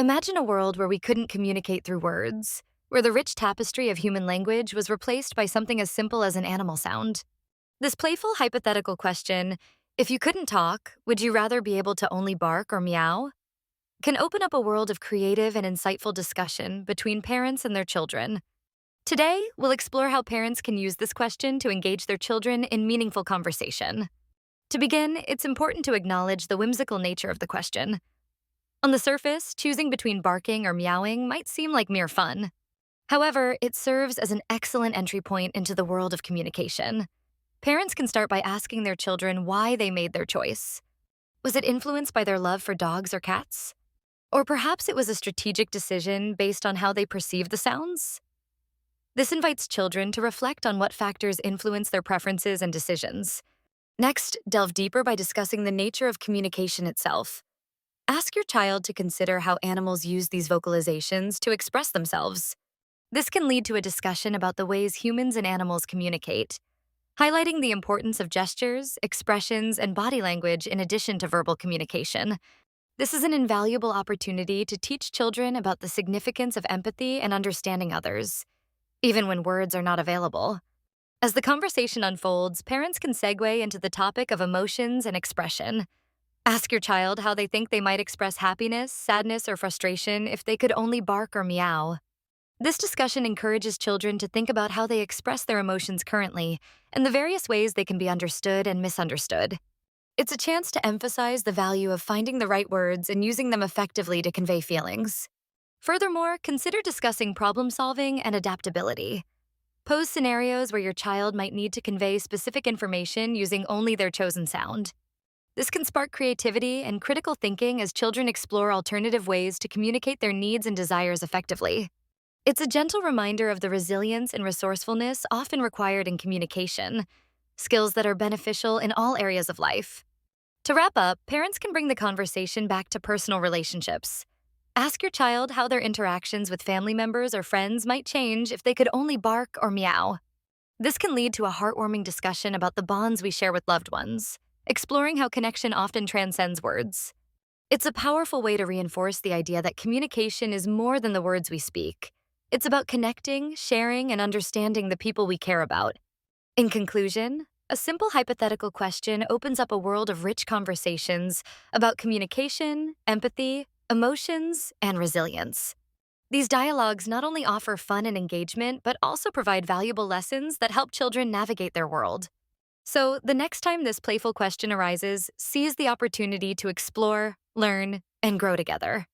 Imagine a world where we couldn't communicate through words, where the rich tapestry of human language was replaced by something as simple as an animal sound. This playful hypothetical question, if you couldn't talk, would you rather be able to only bark or meow, can open up a world of creative and insightful discussion between parents and their children. Today, we'll explore how parents can use this question to engage their children in meaningful conversation. To begin, it's important to acknowledge the whimsical nature of the question. On the surface, choosing between barking or meowing might seem like mere fun. However, it serves as an excellent entry point into the world of communication. Parents can start by asking their children why they made their choice. Was it influenced by their love for dogs or cats? Or perhaps it was a strategic decision based on how they perceive the sounds? This invites children to reflect on what factors influence their preferences and decisions. Next, delve deeper by discussing the nature of communication itself. Ask your child to consider how animals use these vocalizations to express themselves. This can lead to a discussion about the ways humans and animals communicate, highlighting the importance of gestures, expressions, and body language in addition to verbal communication. This is an invaluable opportunity to teach children about the significance of empathy and understanding others, even when words are not available. As the conversation unfolds, parents can segue into the topic of emotions and expression. Ask your child how they think they might express happiness, sadness, or frustration if they could only bark or meow. This discussion encourages children to think about how they express their emotions currently and the various ways they can be understood and misunderstood. It's a chance to emphasize the value of finding the right words and using them effectively to convey feelings. Furthermore, consider discussing problem solving and adaptability. Pose scenarios where your child might need to convey specific information using only their chosen sound. This can spark creativity and critical thinking as children explore alternative ways to communicate their needs and desires effectively. It's a gentle reminder of the resilience and resourcefulness often required in communication, skills that are beneficial in all areas of life. To wrap up, parents can bring the conversation back to personal relationships. Ask your child how their interactions with family members or friends might change if they could only bark or meow. This can lead to a heartwarming discussion about the bonds we share with loved ones, exploring how connection often transcends words. It's a powerful way to reinforce the idea that communication is more than the words we speak. It's about connecting, sharing, and understanding the people we care about. In conclusion, a simple hypothetical question opens up a world of rich conversations about communication, empathy, emotions, and resilience. These dialogues not only offer fun and engagement, but also provide valuable lessons that help children navigate their world. So, the next time this playful question arises, seize the opportunity to explore, learn, and grow together.